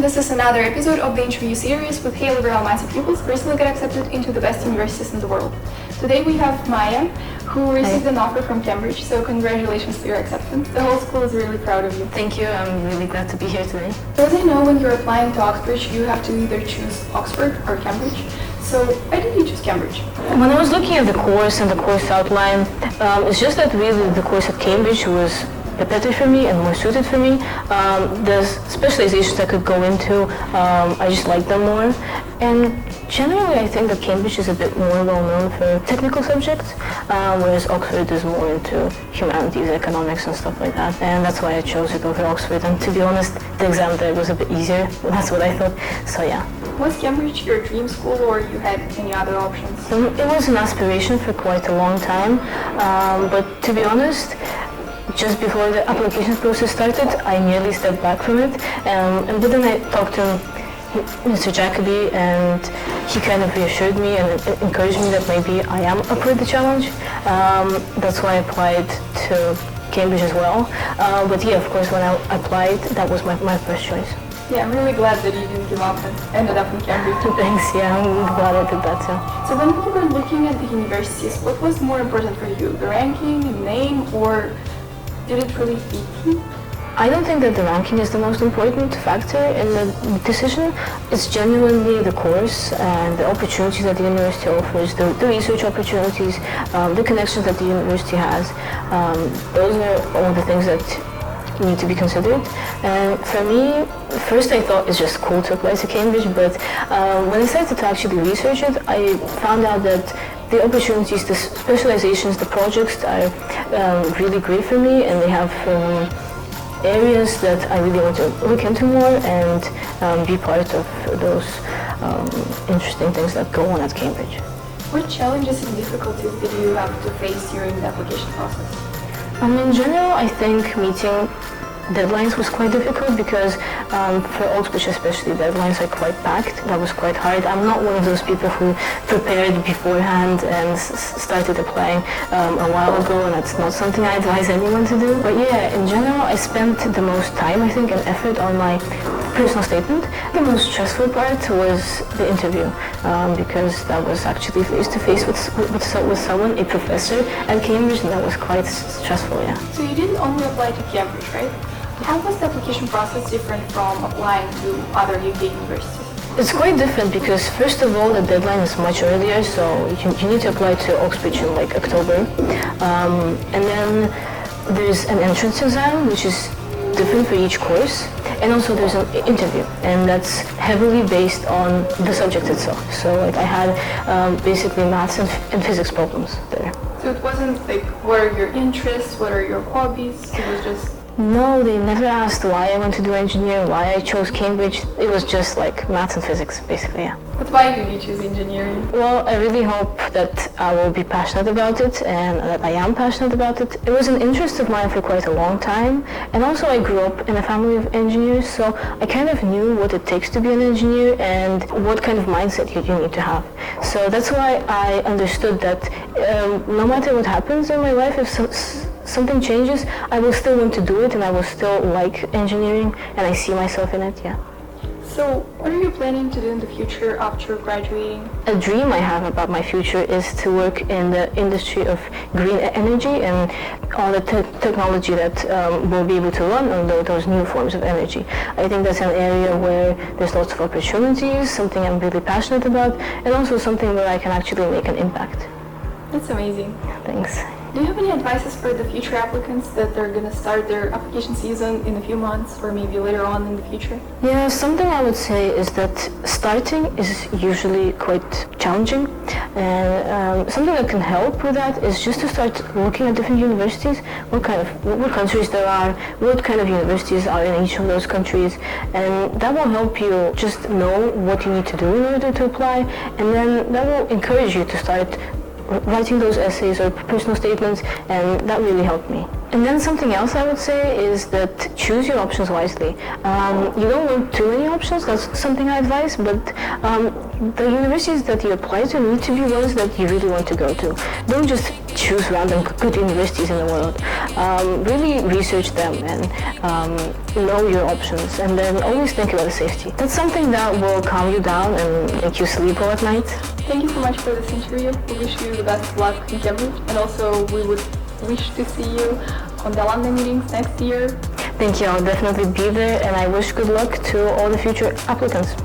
this is another episode of the interview series with Haileybury Almaty pupils who recently got accepted into the best universities in the world. Today we have Maiya, who received an offer from Cambridge, so congratulations to your acceptance. The whole school is really proud of you. Thank you, I'm really glad to be here today. So as I know, when you're applying to Oxford, you have to either choose Oxford or Cambridge. So why did you choose Cambridge? When I was looking at the course and the course outline, it's just that really the course at Cambridge was better for me and more suited for me. The specializations I could go into, I just liked them more. And generally I think that Cambridge is a bit more well known for technical subjects, whereas Oxford is more into humanities, economics and stuff like that. And that's why I chose it over Oxford. And to be honest, the exam there was a bit easier. That's what I thought. So yeah. Was Cambridge your dream school or you had any other options? It was an aspiration for quite a long time, but to be honest, just before the application process started, I nearly stepped back from it. But then I talked to Mr. Jacoby and he kind of reassured me and encouraged me that maybe I am up for the challenge. That's why I applied to Cambridge as well. But yeah, of course, when I applied, that was my first choice. Yeah, I'm really glad that you didn't give up and ended up in Cambridge. Thanks, yeah, I'm glad I did that too. So when you were looking at the universities, what was more important for you? The ranking, the name, or did it really fit you? I don't think that the ranking is the most important factor in the decision. It's genuinely the course and the opportunities that the university offers, the research opportunities, the connections that the university has. Those are all the things that need to be considered. And for me, first I thought it's just cool to apply to Cambridge, but when I started to actually research it, I found out that the opportunities, the specializations, the projects are really great for me, and they have areas that I really want to look into more and be part of those interesting things that go on at Cambridge. What challenges and difficulties did you have to face during the application process? In general, I think meeting deadlines was quite difficult because for Oxbridge especially, deadlines are quite packed. That was quite hard. I'm not one of those people who prepared beforehand and started applying a while ago, and that's not something I advise anyone to do. But yeah, in general, I spent the most time, I think, and effort on my personal statement. The most stressful part was the interview because that was actually face-to-face with someone, a professor at Cambridge, and that was quite stressful, yeah. So you didn't only apply to Cambridge, right? How was the application process different from applying to other UK universities? It's quite different because first of all the deadline is much earlier, so you need to apply to Oxbridge in like October. And then there's an entrance exam which is different for each course, and also there's an interview, and that's heavily based on the subject itself. So like I had basically maths and physics problems there. So it wasn't like what are your interests, what are your hobbies, it was just... No, they never asked why I went to do engineering, why I chose Cambridge. It was just like maths and physics, basically, yeah. But why did you choose engineering? Well, I really hope that I will be passionate about it and that I am passionate about it. It was an interest of mine for quite a long time, and also I grew up in a family of engineers, so I kind of knew what it takes to be an engineer and what kind of mindset you need to have. So that's why I understood that no matter what happens in my life, if something changes, I will still want to do it and I will still like engineering and I see myself in it, yeah. So what are you planning to do in the future after graduating? A dream I have about my future is to work in the industry of green energy and all the technology that will be able to run on those new forms of energy. I think that's an area where there's lots of opportunities, something I'm really passionate about, and also something where I can actually make an impact. That's amazing. Thanks. Do you have any advices for the future applicants that they're going to start their application season in a few months or maybe later on in the future? Yeah, something I would say is that starting is usually quite challenging, and something that can help with that is just to start looking at different universities, what countries there are, what kind of universities are in each of those countries, and that will help you just know what you need to do in order to apply, and then that will encourage you to start writing those essays or personal statements, and that really helped me. And then something else I would say is that choose your options wisely. You don't want too many options, that's something I advise, but the universities that you apply to need to be ones that you really want to go to. Don't just choose random good universities in the world. Really research them and know your options, and then always think about safety. That's something that will calm you down and make you sleep well at night. Thank you so much for this interview. We wish you the best of luck in Cambridge, and also we would wish to see you on the alumni meetings next year. Thank you, I'll definitely be there, and I wish good luck to all the future applicants.